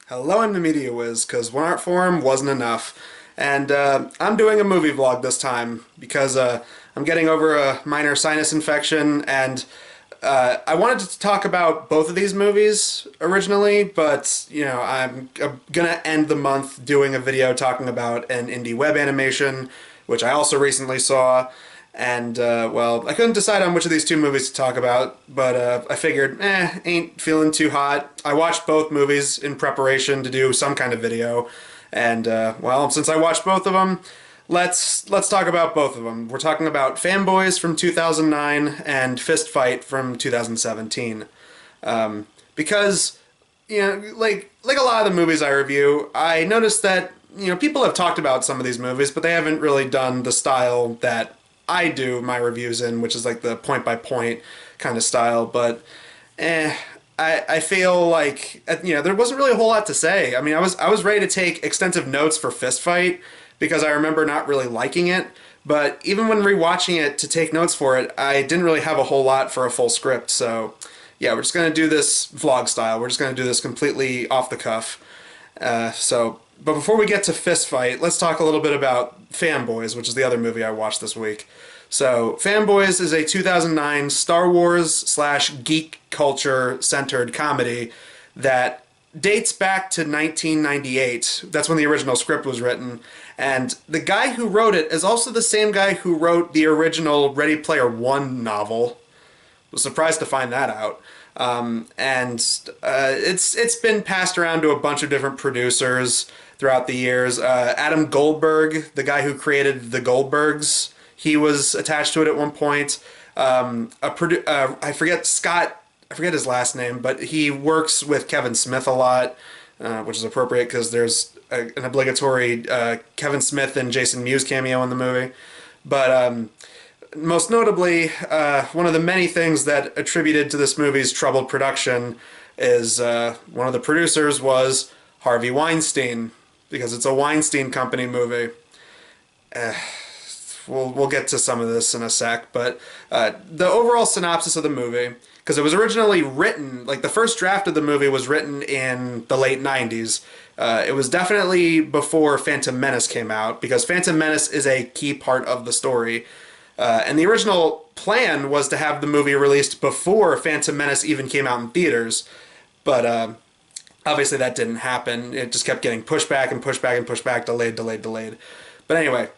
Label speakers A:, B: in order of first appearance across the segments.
A: Hello, I'm the Media Wiz, because one art form wasn't enough. And I'm doing a movie vlog this time because I'm getting over a minor sinus infection, and I wanted to talk about both of these movies originally, but I'm gonna end the month doing a video talking about an indie web animation, which I also recently saw. And, well, I couldn't decide on which of these two movies to talk about, but I figured, ain't feeling too hot. I watched both movies in preparation to do some kind of video, and, well, since I watched both of them, let's talk about both of them. We're talking about Fanboys from 2009 and Fist Fight from 2017. Because, like a lot of the movies I review, I noticed that, people have talked about some of these movies, but they haven't really done the style that I do my reviews in, which is like the point by point kind of style. But I feel like there wasn't really a whole lot to say. I mean, I was ready to take extensive notes for Fist Fight because I remember not really liking it. But even when rewatching it to take notes for it, I didn't really have a whole lot for a full script. So yeah, we're just gonna do this vlog style. We're just gonna do this completely off the cuff. But before we get to Fist Fight, let's talk a little bit about Fanboys, which is the other movie I watched this week. So, Fanboys is a 2009 Star Wars slash geek culture centered comedy that dates back to 1998. That's when the original script was written. And the guy who wrote it is also the same guy who wrote the original Ready Player One novel. Was surprised to find that out. It's been passed around to a bunch of different producers throughout the years. Adam Goldberg, the guy who created The Goldbergs, he was attached to it at one point. I forget his last name, but he works with Kevin Smith a lot, which is appropriate because there's an obligatory Kevin Smith and Jason Mewes cameo in the movie. But most notably, one of the many things that attributed to this movie's troubled production is one of the producers was Harvey Weinstein, because it's a Weinstein Company movie. We'll get to some of this in a sec, but the overall synopsis of the movie, because it was originally written, like the first draft of the movie was written in the late 90s. It was definitely before Phantom Menace came out, because Phantom Menace is a key part of the story. And the original plan was to have the movie released before Phantom Menace even came out in theaters, but obviously that didn't happen. It just kept getting pushed back and pushed back and pushed back, delayed. But anyway,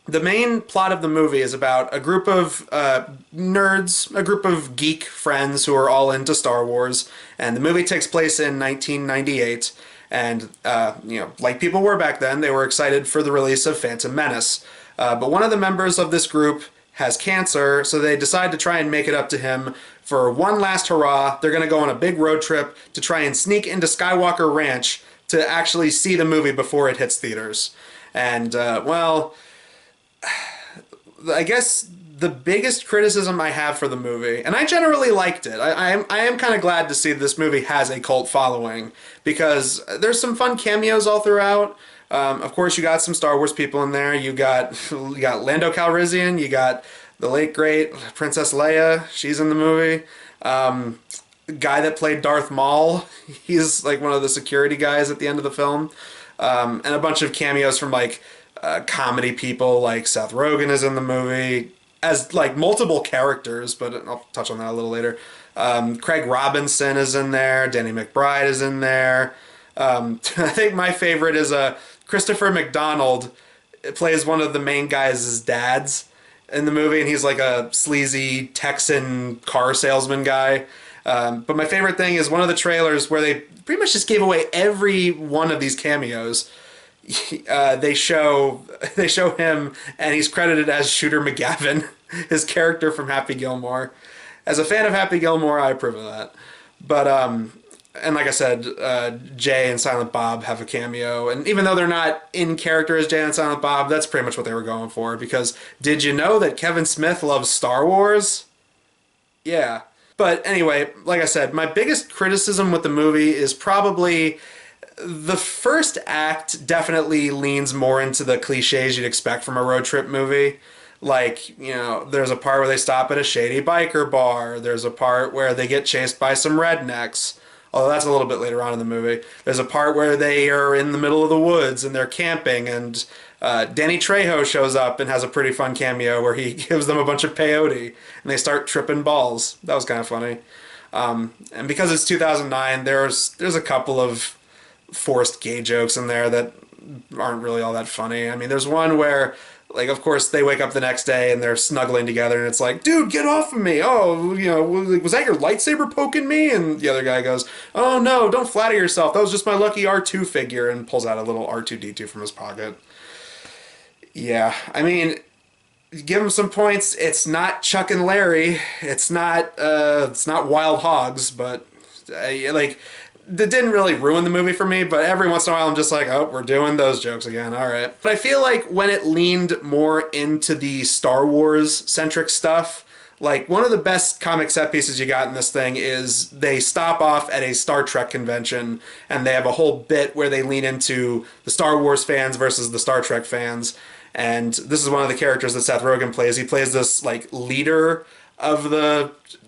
A: the main plot of the movie is about a group of nerds, a group of geek friends who are all into Star Wars, and the movie takes place in 1998. And like people were back then, they were excited for the release of Phantom Menace. But one of the members of this group has cancer, so they decide to try and make it up to him for one last hurrah. They're going to go on a big road trip to try and sneak into Skywalker Ranch to actually see the movie before it hits theaters. And, well, I guess the biggest criticism I have for the movie, and I generally liked it, I am kind of glad to see this movie has a cult following, because there's some fun cameos all throughout. Of course, you got some Star Wars people in there. You got Lando Calrissian. You got the late great Princess Leia. She's in the movie. The guy that played Darth Maul. He's like one of the security guys at the end of the film. And a bunch of cameos from like comedy people. Like Seth Rogen is in the movie as like multiple characters, but I'll touch on that a little later. Craig Robinson is in there. Danny McBride is in there. I think my favorite is Christopher McDonald plays one of the main guys' dads in the movie, and he's like a sleazy Texan car salesman guy. But my favorite thing is one of the trailers where they pretty much just gave away every one of these cameos. They show him, and he's credited as Shooter McGavin, his character from Happy Gilmore. As a fan of Happy Gilmore, I approve of that. But and like I said, Jay and Silent Bob have a cameo, and even though they're not in character as Jay and Silent Bob, that's pretty much what they were going for, because did you know that Kevin Smith loves Star Wars? Yeah. But anyway, like I said, my biggest criticism with the movie is probably the first act definitely leans more into the cliches you'd expect from a road trip movie. Like, there's a part where they stop at a shady biker bar. There's a part where they get chased by some rednecks. although that's a little bit later on in the movie. There's a part where they are in the middle of the woods and they're camping, and Danny Trejo shows up and has a pretty fun cameo where he gives them a bunch of peyote and they start tripping balls. That was kind of funny. And because it's 2009, there's a couple of forced gay jokes in there that aren't really all that funny. I mean, there's one where, like, of course, they wake up the next day and they're snuggling together, and it's like, dude, get off of me. Oh, you know, was that your lightsaber poking me? And the other guy goes, oh, no, don't flatter yourself. That was just my lucky R2 figure, and pulls out a little R2-D2 from his pocket. Yeah, I mean, give him some points. It's not Chuck and Larry. It's not Wild Hogs, but like, that didn't really ruin the movie for me, but every once in a while I'm just like, oh, we're doing those jokes again, all right. But I feel like when it leaned more into the Star Wars-centric stuff, like, one of the best comic set pieces you got in this thing is they stop off at a Star Trek convention, and they have a whole bit where they lean into the Star Wars fans versus the Star Trek fans. And this is one of the characters that Seth Rogen plays. He plays this, like, leader of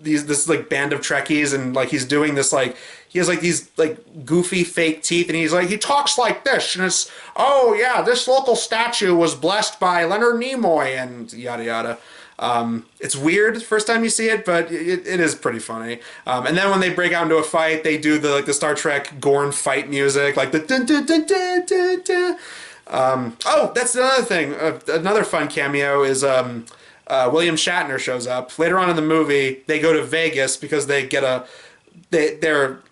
A: this like band of Trekkies, and like he's doing this, like, he has like these like goofy fake teeth, and he talks like this, and it's, oh yeah, this local statue was blessed by Leonard Nimoy, and yada yada. It's weird the first time you see it, but it is pretty funny. And then when they break out into a fight, they do the Star Trek Gorn fight music, like the dun dun dun dun dun dun. Oh, that's another thing. Another fun cameo is William Shatner shows up. Later on in the movie, they go to Vegas because they're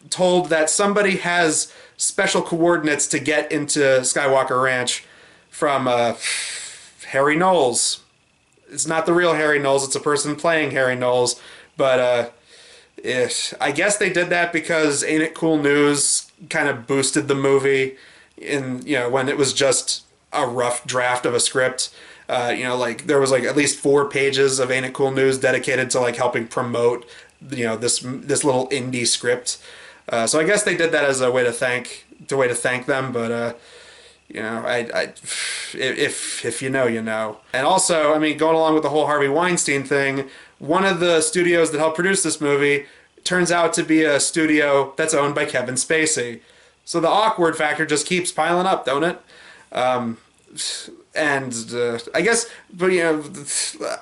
A: told that somebody has special coordinates to get into Skywalker Ranch from Harry Knowles. It's not the real Harry Knowles, it's a person playing Harry Knowles, but I guess they did that because Ain't It Cool News kind of boosted the movie when it was just a rough draft of a script. Like, there was like at least 4 pages of Ain't It Cool News dedicated to like helping promote this little indie script. So I guess they did that as a way to thank them, but if you know, you know. And also, I mean, going along with the whole Harvey Weinstein thing, one of the studios that helped produce this movie turns out to be a studio that's owned by Kevin Spacey. So the awkward factor just keeps piling up, don't it? I guess, but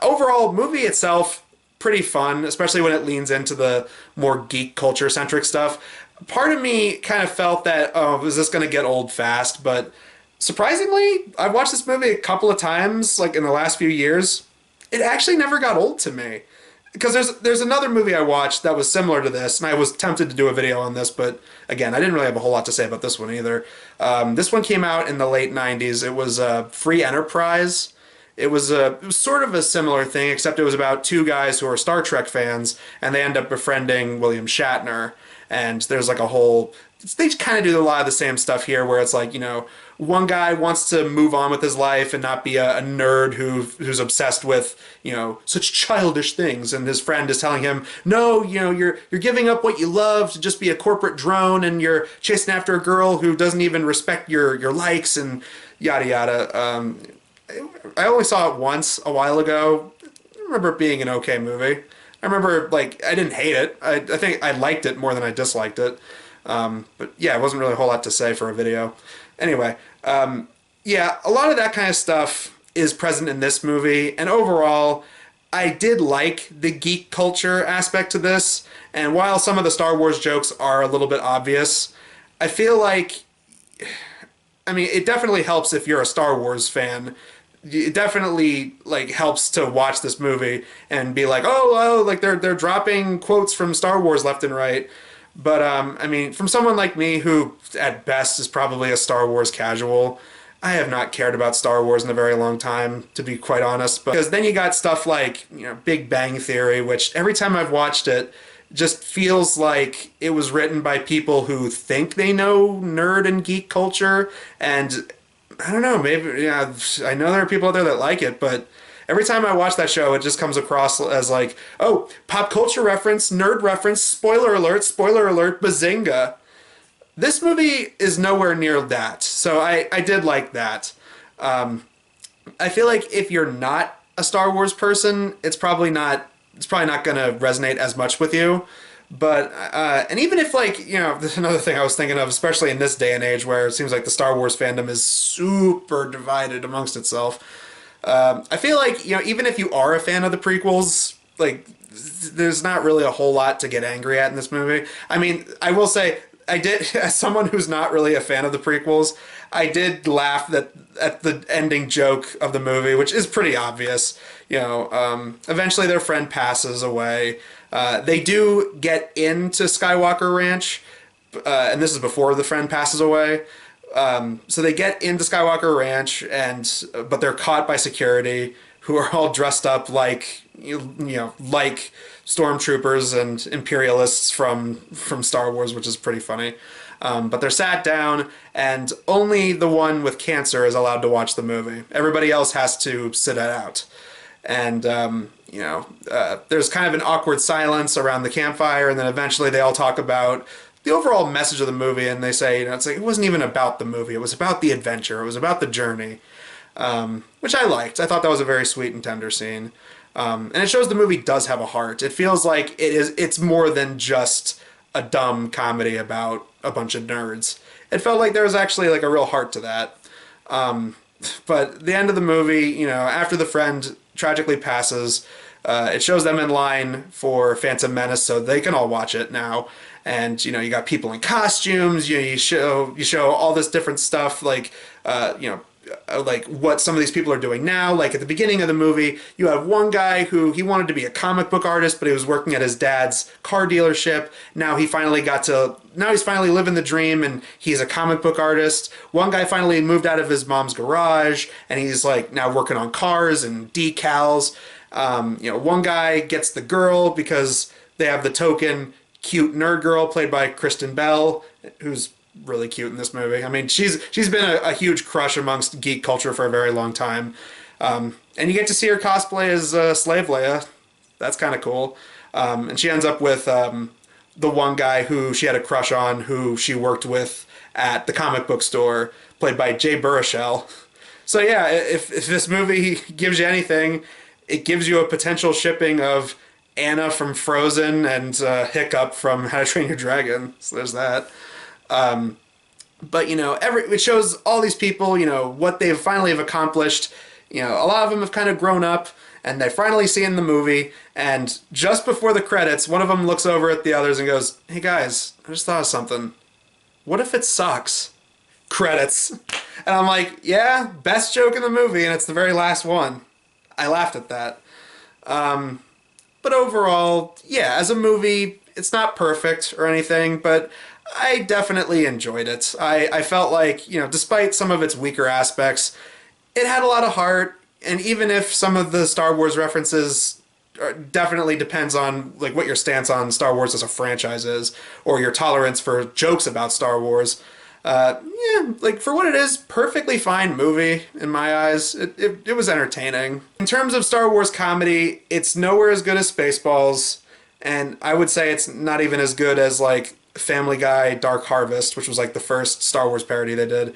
A: overall, movie itself, pretty fun, especially when it leans into the more geek culture centric stuff. Part of me kind of felt that, oh, is this going to get old fast? But surprisingly, I've watched this movie a couple of times, like in the last few years. It actually never got old to me. Because there's another movie I watched that was similar to this, and I was tempted to do a video on this, but again, I didn't really have a whole lot to say about this one either. This one came out in the late 90s. It was Free Enterprise. It was sort of a similar thing, except it was about 2 guys who are Star Trek fans, and they end up befriending William Shatner. And there's like a whole... They kind of do a lot of the same stuff here, where it's like, one guy wants to move on with his life and not be a nerd who's obsessed with, such childish things. And his friend is telling him, no, you're giving up what you love to just be a corporate drone, and you're chasing after a girl who doesn't even respect your likes, and yada yada. I only saw it once a while ago. I remember it being an okay movie. I remember, like, I didn't hate it. I think I liked it more than I disliked it. But yeah, it wasn't really a whole lot to say for a video. Anyway, yeah, a lot of that kind of stuff is present in this movie, and overall, I did like the geek culture aspect to this, and while some of the Star Wars jokes are a little bit obvious, I feel like, I mean, it definitely helps if you're a Star Wars fan. It definitely, like, helps to watch this movie and be like, oh, like, they're dropping quotes from Star Wars left and right. But, I mean, from someone like me who, at best, is probably a Star Wars casual, I have not cared about Star Wars in a very long time, to be quite honest. Because then you got stuff like, Big Bang Theory, which every time I've watched it, just feels like it was written by people who think they know nerd and geek culture. And, I don't know, maybe, I know there are people out there that like it, but... Every time I watch that show, it just comes across as like, oh, pop culture reference, nerd reference, spoiler alert, bazinga. This movie is nowhere near that, so I did like that. I feel like if you're not a Star Wars person, it's probably not going to resonate as much with you. But and even if like there's another thing I was thinking of, especially in this day and age where it seems like the Star Wars fandom is super divided amongst itself. I feel like even if you are a fan of the prequels, like there's not really a whole lot to get angry at in this movie. I mean, I will say I did, as someone who's not really a fan of the prequels, I did laugh at the ending joke of the movie, which is pretty obvious. Eventually their friend passes away. They do get into Skywalker Ranch, and this is before the friend passes away. So they get into Skywalker Ranch, but they're caught by security, who are all dressed up like like stormtroopers and imperialists from Star Wars, which is pretty funny. But they're sat down, and only the one with cancer is allowed to watch the movie. Everybody else has to sit it out. And there's kind of an awkward silence around the campfire, and then eventually they all talk about the overall message of the movie, and they say, it's like it wasn't even about the movie; it was about the adventure, it was about the journey, which I liked. I thought that was a very sweet and tender scene, and it shows the movie does have a heart. It feels like it's more than just a dumb comedy about a bunch of nerds. It felt like there was actually like a real heart to that. But the end of the movie, after the friend tragically passes, it shows them in line for Phantom Menace, so they can all watch it now. And you got people in costumes. You show all this different stuff, like like what some of these people are doing now. Like at the beginning of the movie, you have one guy who he wanted to be a comic book artist, but he was working at his dad's car dealership. Now he's finally living the dream, and he's a comic book artist. One guy finally moved out of his mom's garage, and he's like now working on cars and decals. One guy gets the girl because they have the token cute nerd girl played by Kristen Bell, who's really cute in this movie. I mean, she's been a huge crush amongst geek culture for a very long time. And you get to see her cosplay as Slave Leia. That's kind of cool. And she ends up with the one guy who she had a crush on, who she worked with at the comic book store, played by Jay Baruchel. So yeah, if this movie gives you anything, it gives you a potential shipping of Anna from Frozen and Hiccup from How to Train Your Dragon. So there's that. But it shows all these people, what they finally have accomplished. A lot of them have kind of grown up, and they finally see in the movie. And just before the credits, one of them looks over at the others and goes, "Hey guys, I just thought of something. What if it sucks?" Credits. And I'm like, yeah, best joke in the movie, and it's the very last one. I laughed at that. But overall, yeah, as a movie, it's not perfect or anything, but I definitely enjoyed it. I felt like, despite some of its weaker aspects, it had a lot of heart, and even if some of the Star Wars references definitely depends on like what your stance on Star Wars as a franchise is, or your tolerance for jokes about Star Wars, yeah, like for what it is, perfectly fine movie in my eyes. It was entertaining. In terms of Star Wars comedy, it's nowhere as good as Spaceballs, and I would say it's not even as good as like Family Guy Dark Harvest, which was like the first Star Wars parody they did,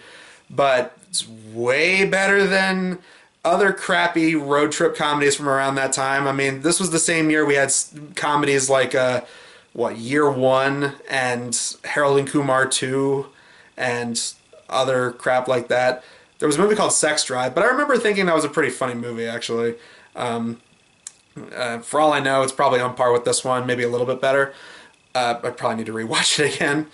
A: but it's way better than other crappy road trip comedies from around that time. I mean, this was the same year we had comedies like Year One and Harold and Kumar 2 and other crap like that. There was a movie called Sex Drive, but I remember thinking that was a pretty funny movie, actually. For all I know, it's probably on par with this one, maybe a little bit better. I probably need to rewatch it again.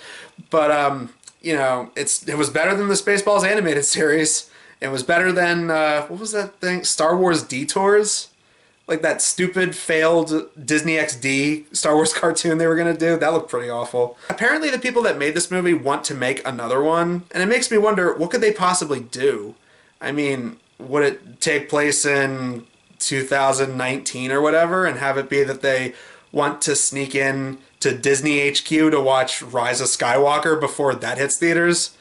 A: But, it was better than the Spaceballs animated series. It was better than, what was that thing? Star Wars Detours? Like that stupid, failed Disney XD Star Wars cartoon they were going to do. That looked pretty awful. Apparently the people that made this movie want to make another one, and it makes me wonder, what could they possibly do? I mean, would it take place in 2019 or whatever, and have it be that they want to sneak in to Disney HQ to watch Rise of Skywalker before that hits theaters?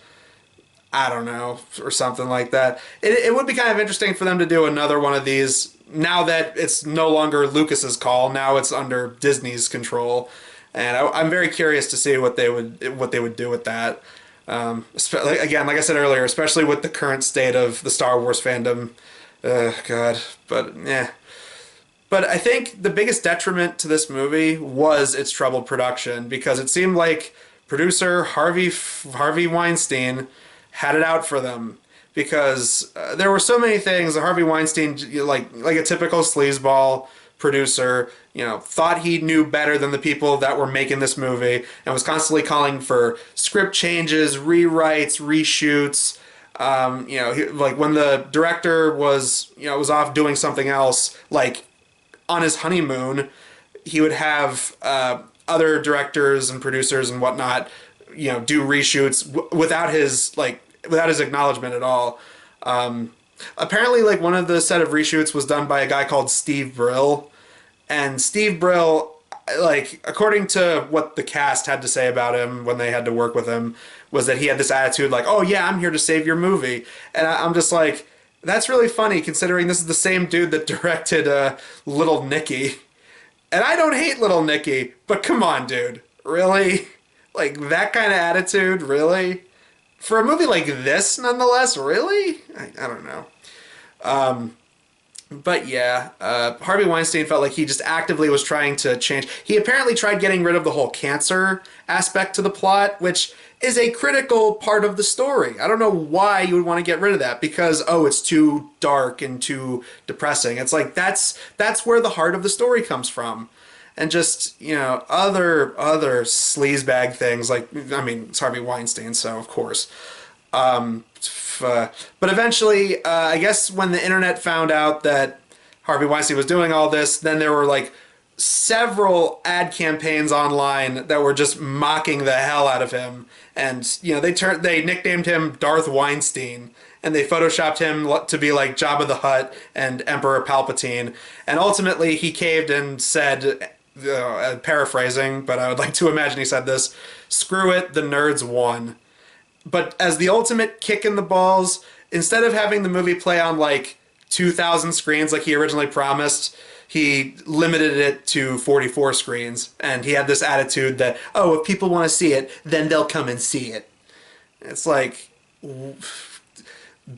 A: I don't know, or something like that. It would be kind of interesting for them to do another one of these, now that it's no longer Lucas's call. Now it's under Disney's control, and I'm very curious to see what they would do with that. Again, like I said earlier, especially with the current state of the Star Wars fandom. God, but yeah. But I think the biggest detriment to this movie was its troubled production because it seemed like producer Harvey Weinstein had it out for them because there were so many things that Harvey Weinstein, like a typical sleazeball producer, thought he knew better than the people that were making this movie and was constantly calling for script changes, rewrites, reshoots. Like when the director was off doing something else, like on his honeymoon, he would have other directors and producers and whatnot, do reshoots without his acknowledgement at all. Apparently, like one of the set of reshoots was done by a guy called Steve Brill, and Steve Brill, like according to what the cast had to say about him when they had to work with him, was that he had this attitude like, "Oh yeah, I'm here to save your movie," and I'm just like, that's really funny considering this is the same dude that directed Little Nicky. And I don't hate Little Nicky, but come on, dude. Really? Like, that kind of attitude? Really? For a movie like this, nonetheless? Really? I don't know. But yeah, Harvey Weinstein felt like he just actively was trying to change. He apparently tried getting rid of the whole cancer aspect to the plot, which is a critical part of the story. I don't know why you would want to get rid of that because, oh, it's too dark and too depressing. It's like that's where the heart of the story comes from. And just, other sleazebag things like, I mean, it's Harvey Weinstein, so of course. But eventually, I guess when the internet found out that Harvey Weinstein was doing all this, then there were like several ad campaigns online that were just mocking the hell out of him. And, they nicknamed him Darth Weinstein. And they photoshopped him to be like Jabba the Hutt and Emperor Palpatine. And ultimately he caved and said, paraphrasing, but I would like to imagine he said this, "Screw it, the nerds won." But as the ultimate kick in the balls, instead of having the movie play on like 2,000 screens like he originally promised, he limited it to 44 screens. And he had this attitude that, oh, if people want to see it, then they'll come and see it. It's like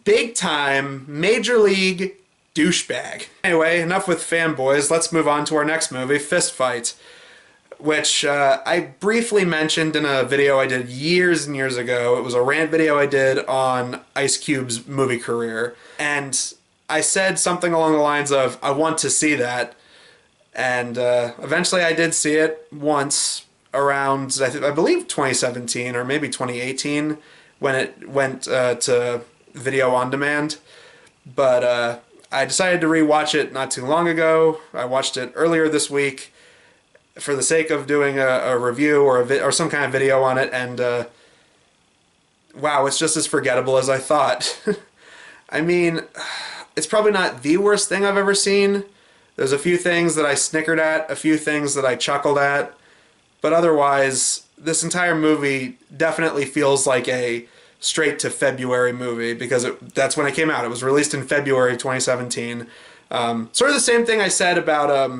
A: big time, major league douchebag. Anyway, enough with Fanboys. Let's move on to our next movie, Fist Fight, which I briefly mentioned in a video I did years and years ago. It was a rant video I did on Ice Cube's movie career. And I said something along the lines of, I want to see that. And eventually I did see it once around, I believe 2017 or maybe 2018 when it went to video on demand. But I decided to rewatch it not too long ago. I watched it earlier this week for the sake of doing a review or some kind of video on it, and wow, it's just as forgettable as I thought. I mean, it's probably not the worst thing I've ever seen. There's a few things that I snickered at, a few things that I chuckled at, but otherwise, this entire movie definitely feels like a straight to February movie because that's when it came out. It was released in February of 2017. Sort of the same thing I said about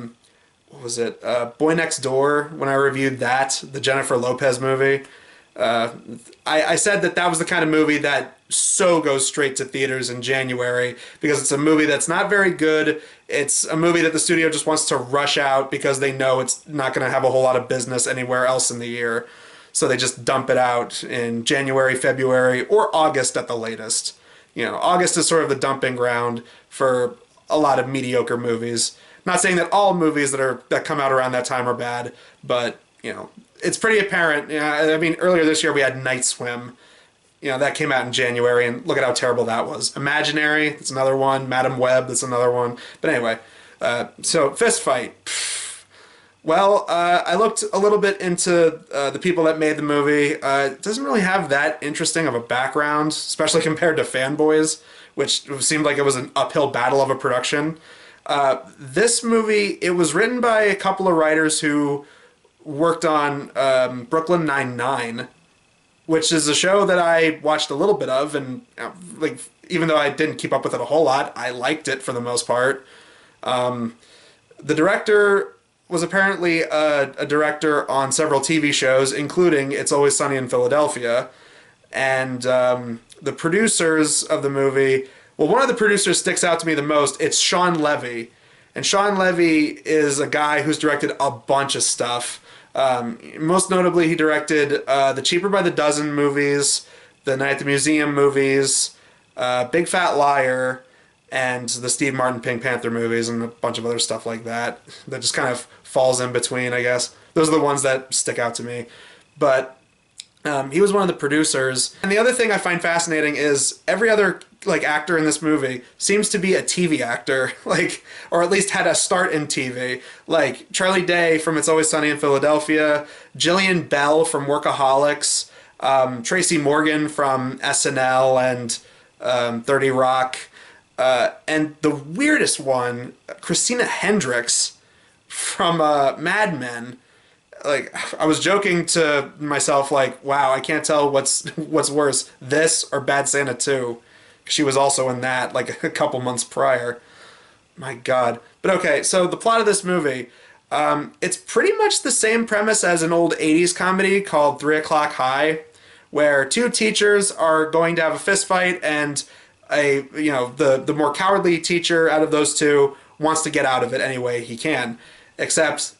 A: what was it, Boy Next Door, when I reviewed that, the Jennifer Lopez movie. I said that was the kind of movie that so goes straight to theaters in January because it's a movie that's not very good. It's a movie that the studio just wants to rush out because they know it's not going to have a whole lot of business anywhere else in the year. So they just dump it out in January, February, or August at the latest. August is sort of the dumping ground for a lot of mediocre movies. Not saying that all movies that come out around that time are bad, but it's pretty apparent. I mean, earlier this year we had Night Swim. That came out in January, and look at how terrible that was. Imaginary, that's another one. Madam Web, that's another one. But anyway, so Fist Fight. Well, I looked a little bit into the people that made the movie. It doesn't really have that interesting of a background, especially compared to Fanboys, which seemed like it was an uphill battle of a production. This movie, it was written by a couple of writers who worked on Brooklyn Nine-Nine, which is a show that I watched a little bit of, and even though I didn't keep up with it a whole lot, I liked it for the most part. The director was apparently a director on several TV shows, including It's Always Sunny in Philadelphia. And the producers of the movie, well, one of the producers sticks out to me the most. It's Sean Levy. And Sean Levy is a guy who's directed a bunch of stuff. Most notably, he directed the Cheaper by the Dozen movies, the Night at the Museum movies, Big Fat Liar, and the Steve Martin Pink Panther movies, and a bunch of other stuff like that that just kind of falls in between, I guess. Those are the ones that stick out to me. But he was one of the producers. And the other thing I find fascinating is every other like actor in this movie seems to be a TV actor, like, or at least had a start in TV. Like Charlie Day from It's Always Sunny in Philadelphia, Jillian Bell from Workaholics, Tracy Morgan from SNL and 30 Rock, and the weirdest one, Christina Hendricks from Mad Men. Like, I was joking to myself, like, wow, I can't tell what's worse, this or Bad Santa 2. She was also in that, like, a couple months prior. My God. But okay, so the plot of this movie, it's pretty much the same premise as an old 80s comedy called 3 O'Clock High, where two teachers are going to have a fist fight, and the more cowardly teacher out of those two wants to get out of it any way he can. Except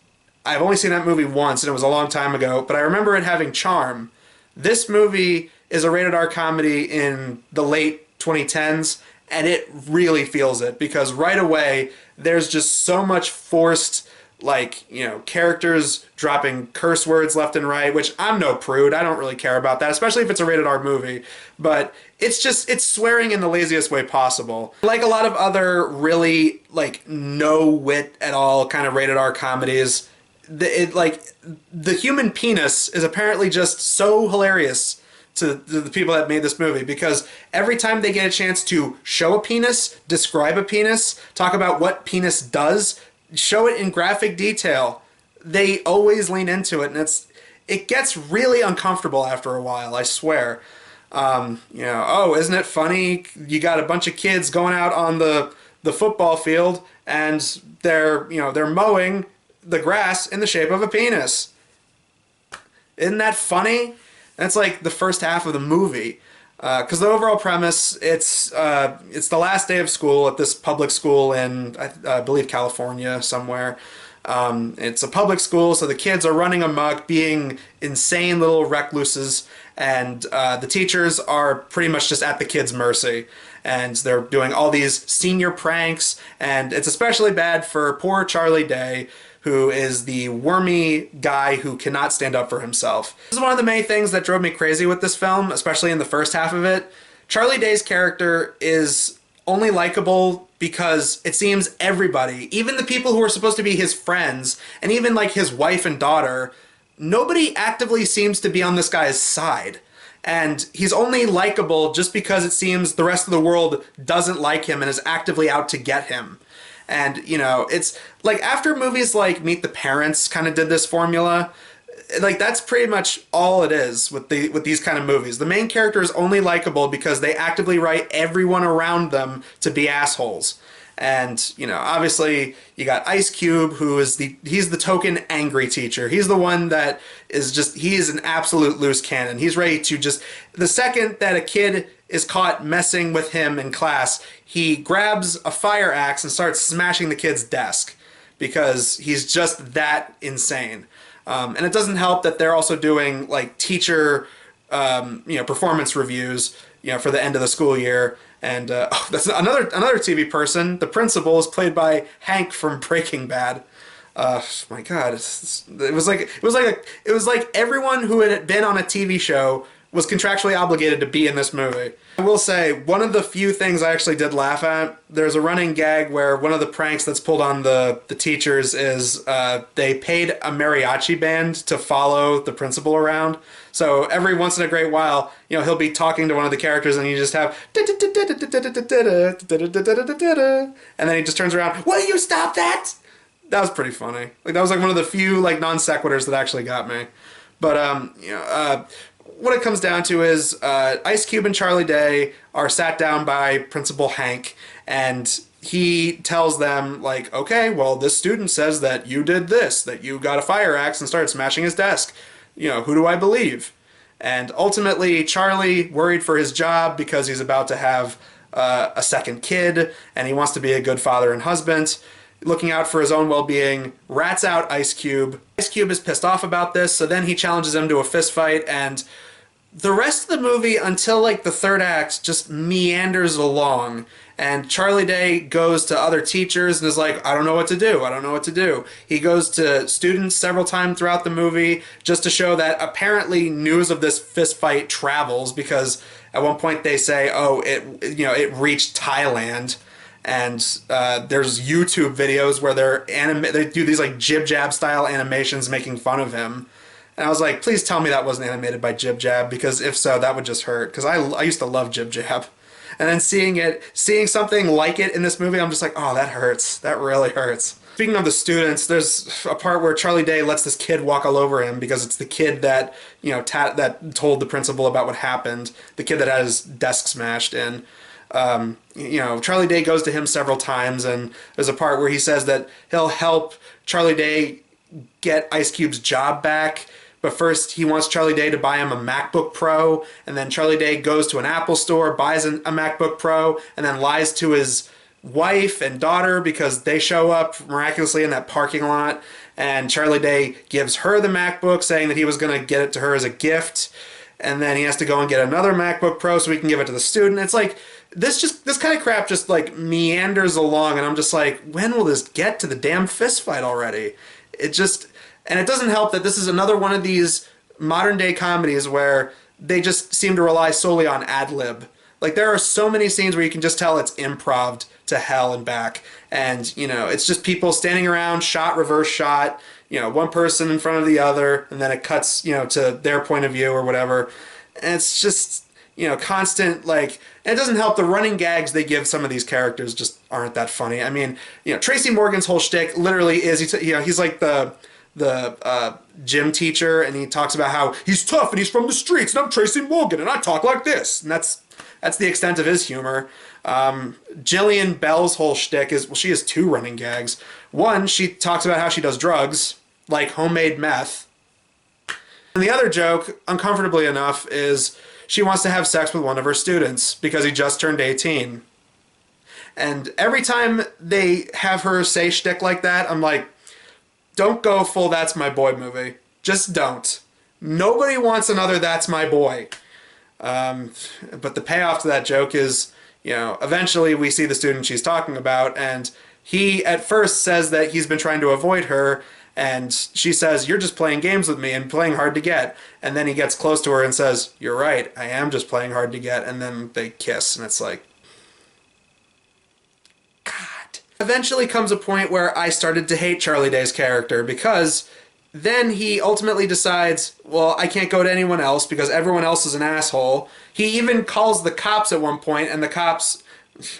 A: I've only seen that movie once, and it was a long time ago, but I remember it having charm. This movie is a rated R comedy in the late 2010s, and it really feels it, because right away there's just so much forced, like, characters dropping curse words left and right, which I'm no prude. I don't really care about that, especially if it's a rated R movie. But it's swearing in the laziest way possible. Like a lot of other really, like, no wit at all kind of rated R comedies, the human penis is apparently just so hilarious to the people that made this movie, because every time they get a chance to show a penis, describe a penis, talk about what penis does, show it in graphic detail, they always lean into it, and it gets really uncomfortable after a while, I swear. Oh, isn't it funny? You got a bunch of kids going out on the football field, and they're mowing the grass in the shape of a penis. Isn't that funny? That's like the first half of the movie. Because the overall premise, it's the last day of school at this public school in, I believe, California somewhere. It's a public school, so the kids are running amok, being insane little recluses, and the teachers are pretty much just at the kids' mercy. And they're doing all these senior pranks, and it's especially bad for poor Charlie Day, who is the wormy guy who cannot stand up for himself. This is one of the many things that drove me crazy with this film, especially in the first half of it. Charlie Day's character is only likable because it seems everybody, even the people who are supposed to be his friends, and even like his wife and daughter, nobody actively seems to be on this guy's side. And he's only likable just because it seems the rest of the world doesn't like him and is actively out to get him. And, it's like after movies like Meet the Parents kind of did this formula, like that's pretty much all it is with these kind of movies. The main character is only likable because they actively write everyone around them to be assholes. And, obviously you got Ice Cube, who is he's the token angry teacher. He's the one that he is an absolute loose cannon. He's ready to the second that a kid is caught messing with him in class, he grabs a fire axe and starts smashing the kid's desk, because he's just that insane. And it doesn't help that they're also doing like teacher, performance reviews, for the end of the school year. And that's another TV person. The principal is played by Hank from Breaking Bad. My God, it was like everyone who had been on a TV show was contractually obligated to be in this movie. I will say, one of the few things I actually did laugh at, there's a running gag where one of the pranks that's pulled on the teachers is they paid a mariachi band to follow the principal around. So every once in a great while, he'll be talking to one of the characters and you just have and then he just turns around, "Will you stop that?" That was pretty funny. Like that was like one of the few like non sequiturs that actually got me. But what it comes down to is Ice Cube and Charlie Day are sat down by Principal Hank, and he tells them, like, okay, well, this student says that you did this, that you got a fire axe and started smashing his desk. Who do I believe? And ultimately, Charlie, worried for his job because he's about to have a second kid, and he wants to be a good father and husband, looking out for his own well-being, rats out Ice Cube. Ice Cube is pissed off about this, so then he challenges him to a fist fight, and the rest of the movie, until like the third act, just meanders along. And Charlie Day goes to other teachers and is like, I don't know what to do. I don't know what to do. He goes to students several times throughout the movie just to show that apparently news of this fist fight travels, because at one point they say, oh, it reached Thailand. And there's YouTube videos where they do these like Jib Jab style animations making fun of him. And I was like, please tell me that wasn't animated by Jib Jab, because if so, that would just hurt. Because I used to love Jib Jab. And then seeing something like it in this movie, I'm just like, oh, that hurts. That really hurts. Speaking of the students, there's a part where Charlie Day lets this kid walk all over him because it's the kid that, that told the principal about what happened. The kid that had his desk smashed in. Charlie Day goes to him several times, and there's a part where he says that he'll help Charlie Day get Ice Cube's job back. But first, he wants Charlie Day to buy him a MacBook Pro, and then Charlie Day goes to an Apple store, buys a MacBook Pro, and then lies to his wife and daughter because they show up miraculously in that parking lot, and Charlie Day gives her the MacBook, saying that he was going to get it to her as a gift, and then he has to go and get another MacBook Pro so he can give it to the student. It's like, this kind of crap just like meanders along, and I'm just like, when will this get to the damn fist fight already? And it doesn't help that this is another one of these modern day comedies where they just seem to rely solely on ad-lib. Like, there are so many scenes where you can just tell it's improv to hell and back. And, it's just people standing around, shot, reverse shot, one person in front of the other, and then it cuts, to their point of view or whatever. And it's just, constant, like, and it doesn't help the running gags they give some of these characters just aren't that funny. I mean, Tracy Morgan's whole shtick literally is, he's like the gym teacher, and he talks about how he's tough and he's from the streets, and I'm Tracy Morgan and I talk like this, and that's the extent of his humor. Jillian Bell's whole shtick is, well, she has two running gags. One, she talks about how she does drugs, like homemade meth. And the other joke, uncomfortably enough, is she wants to have sex with one of her students because he just turned 18. And every time they have her say shtick like that, I'm like, don't go full That's My Boy movie. Just don't. Nobody wants another That's My Boy. But the payoff to that joke is, eventually we see the student she's talking about, and he at first says that he's been trying to avoid her, and she says, you're just playing games with me and playing hard to get. And then he gets close to her and says, you're right, I am just playing hard to get. And then they kiss, and it's like, eventually comes a point where I started to hate Charlie Day's character, because then he ultimately decides, well, I can't go to anyone else because everyone else is an asshole. He even calls the cops at one point, and the cops,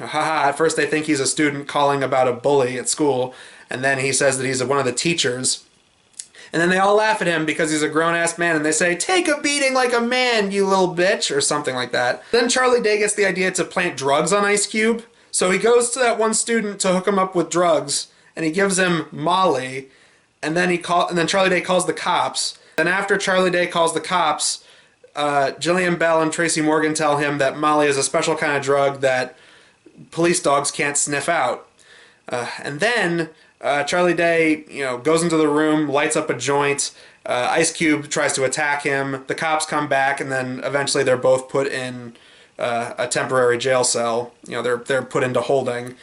A: at first they think he's a student calling about a bully at school, and then he says that he's one of the teachers. And then they all laugh at him because he's a grown-ass man, and they say, take a beating like a man, you little bitch, or something like that. Then Charlie Day gets the idea to plant drugs on Ice Cube. So he goes to that one student to hook him up with drugs, and he gives him Molly, and then Charlie Day calls the cops. Then after Charlie Day calls the cops, Jillian Bell and Tracy Morgan tell him that Molly is a special kind of drug that police dogs can't sniff out. And then Charlie Day, goes into the room, lights up a joint. Ice Cube tries to attack him. The cops come back, and then eventually they're both put in a temporary jail cell. They're put into holding,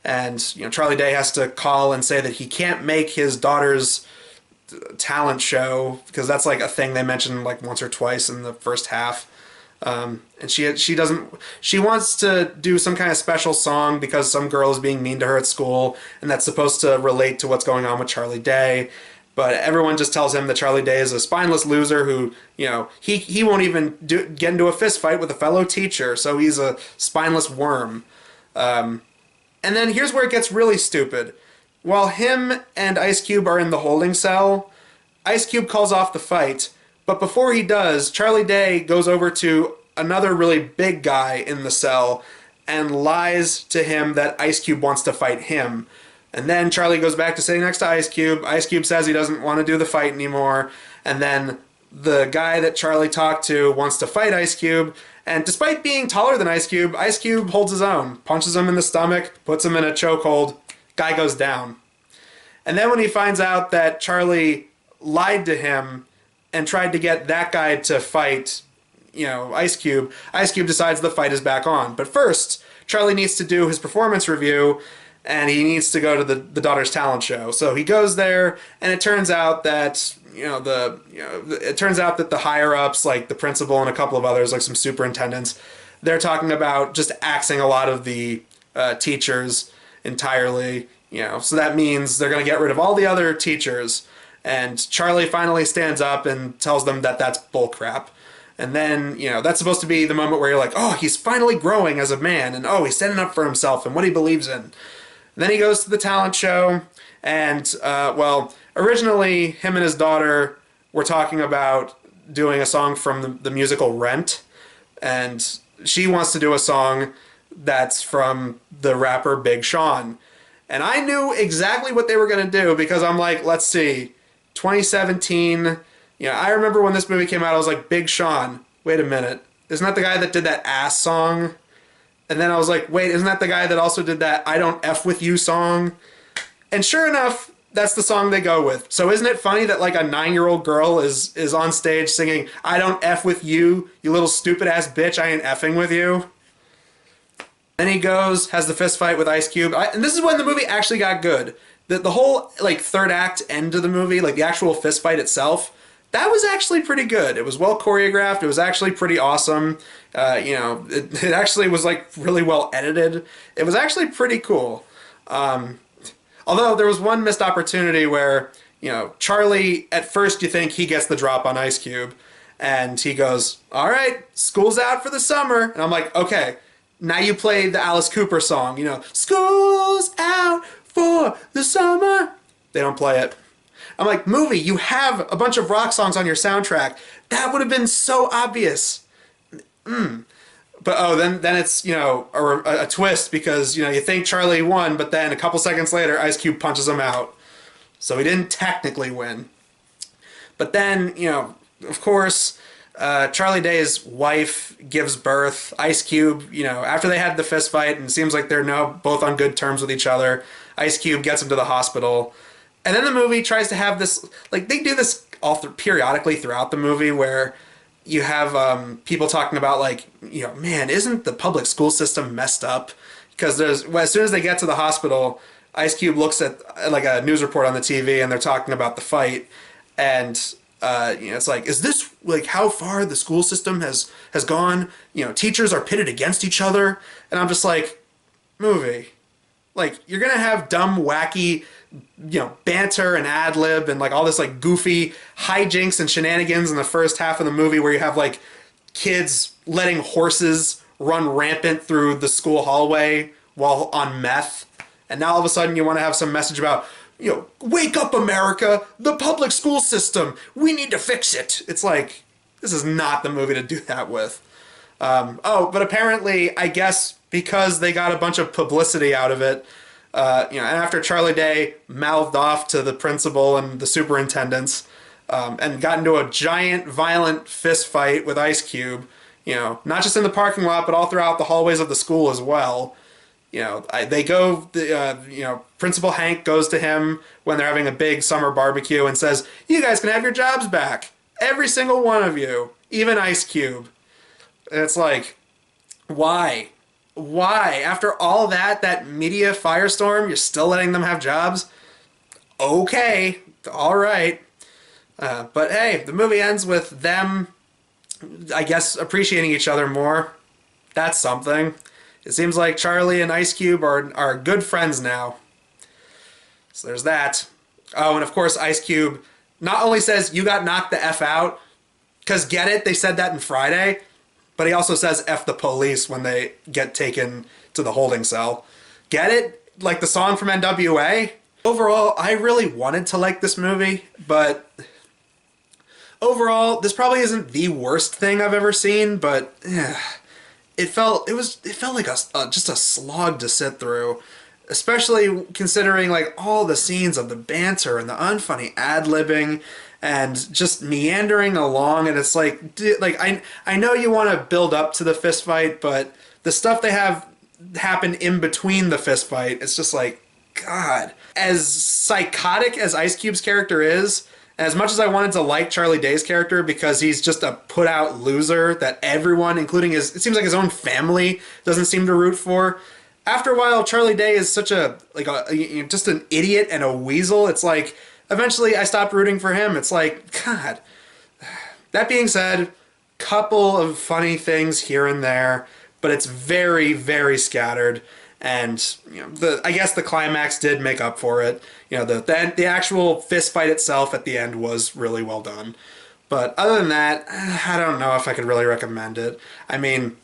A: and Charlie Day has to call and say that he can't make his daughter's talent show because that's like a thing they mentioned like once or twice in the first half. And she wants to do some kind of special song because some girl is being mean to her at school, and that's supposed to relate to what's going on with Charlie Day. But everyone just tells him that Charlie Day is a spineless loser who, he won't even get into a fist fight with a fellow teacher, so he's a spineless worm. And then here's where it gets really stupid. While him and Ice Cube are in the holding cell, Ice Cube calls off the fight, but before he does, Charlie Day goes over to another really big guy in the cell and lies to him that Ice Cube wants to fight him. And then Charlie goes back to sitting next to Ice Cube. Ice Cube says he doesn't want to do the fight anymore. And then the guy that Charlie talked to wants to fight Ice Cube. And despite being taller than Ice Cube holds his own. Punches him in the stomach, puts him in a chokehold. Guy goes down. And then when he finds out that Charlie lied to him and tried to get that guy to fight, Ice Cube decides the fight is back on. But first, Charlie needs to do his performance review, and he needs to go to the daughter's talent show. So he goes there, and it turns out that the higher ups, like the principal and a couple of others, like some superintendents, they're talking about just axing a lot of the teachers entirely. So that means they're going to get rid of all the other teachers. And Charlie finally stands up and tells them that that's bullcrap. And then, that's supposed to be the moment where you're like, oh, he's finally growing as a man, and oh, he's standing up for himself and what he believes in. And then he goes to the talent show, and, originally him and his daughter were talking about doing a song from the musical Rent, and she wants to do a song that's from the rapper Big Sean. And I knew exactly what they were going to do because I'm like, let's see, 2017, I remember when this movie came out, I was like, Big Sean, wait a minute, isn't that the guy that did that ass song? And then I was like, wait, isn't that the guy that also did that I Don't F With You song? And sure enough, that's the song they go with. So isn't it funny that like a 9-year-old girl is on stage singing, I don't F with you, you little stupid ass bitch, I ain't effing with you. Then he goes, has the fist fight with Ice Cube. And this is when the movie actually got good. The whole like third act end of the movie, like the actual fist fight itself, that was actually pretty good. It was well choreographed. It was actually pretty awesome. It actually was like really well edited. It was actually pretty cool. Although there was one missed opportunity where, Charlie, at first you think he gets the drop on Ice Cube, and he goes, all right, school's out for the summer. And I'm like, okay, now you play the Alice Cooper song, school's out for the summer. They don't play it. I'm like, movie, you have a bunch of rock songs on your soundtrack. That would have been so obvious. But then it's, a twist because, you think Charlie won, but then a couple seconds later, Ice Cube punches him out. So he didn't technically win. But then, of course, Charlie Day's wife gives birth. Ice Cube, after they had the fist fight, and it seems like they're now both on good terms with each other, Ice Cube gets him to the hospital. And then the movie tries to have this, like, they do this periodically throughout the movie where you have people talking about, like, man, isn't the public school system messed up? Because as soon as they get to the hospital, Ice Cube looks at, like, a news report on the TV, and they're talking about the fight, and it's like, is this, like, how far the school system has gone? Teachers are pitted against each other, and I'm just like, movie, like, you're gonna have dumb, wacky, banter and ad-lib and like all this like goofy hijinks and shenanigans in the first half of the movie where you have like kids letting horses run rampant through the school hallway while on meth, and now all of a sudden you want to have some message about, wake up America, the public school system, we need to fix it. It's like, this is not the movie to do that with. But apparently, I guess because they got a bunch of publicity out of it, and after Charlie Day mouthed off to the principal and the superintendents, and got into a giant violent fist fight with Ice Cube, not just in the parking lot, but all throughout the hallways of the school as well. Principal Hank goes to him when they're having a big summer barbecue and says, you guys can have your jobs back. Every single one of you, even Ice Cube. And it's like, why? Why? After all that media firestorm, you're still letting them have jobs? Okay, all right. But hey, the movie ends with them, I guess, appreciating each other more. That's something. It seems like Charlie and Ice Cube are good friends now. So there's that. Oh, and of course Ice Cube not only says, you got knocked the F out, because get it, they said that in Friday, but he also says F the police when they get taken to the holding cell. Get it? Like the song from NWA? Overall, I really wanted to like this movie, but overall, this probably isn't the worst thing I've ever seen, but it felt like just a slog to sit through, especially considering like all the scenes of the banter and the unfunny ad-libbing and just meandering along, and it's like, dude, like I know you want to build up to the fist fight, but the stuff they have happen in between the fist fight, it's just like, God. As psychotic as Ice Cube's character is, as much as I wanted to like Charlie Day's character because he's just a put-out loser that everyone, including it seems like his own family, doesn't seem to root for. After a while, Charlie Day is such just an idiot and a weasel. It's like, eventually I stopped rooting for him. It's like, God. That being said, couple of funny things here and there, but it's very, very scattered. And I guess the climax did make up for it. The actual fist fight itself at the end was really well done. But other than that, I don't know if I could really recommend it. I mean,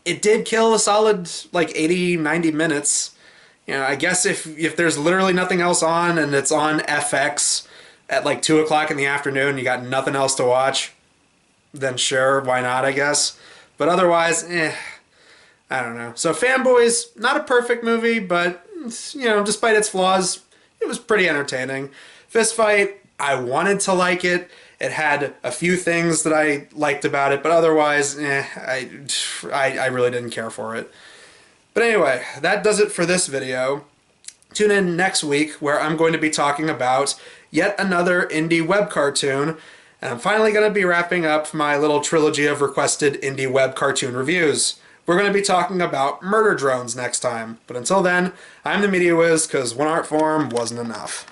A: it did kill a solid like 80, 90 minutes. I guess if there's literally nothing else on and it's on FX at like 2 o'clock in the afternoon, you got nothing else to watch, then sure, why not, I guess. But otherwise, I don't know. So Fanboys, not a perfect movie, but, despite its flaws, it was pretty entertaining. Fist Fight, I wanted to like it. It had a few things that I liked about it, but otherwise, I really didn't care for it. But anyway, that does it for this video. Tune in next week where I'm going to be talking about yet another indie web cartoon, and I'm finally going to be wrapping up my little trilogy of requested indie web cartoon reviews. We're going to be talking about Murder Drones next time. But until then, I'm the Media Wiz, because one art form wasn't enough.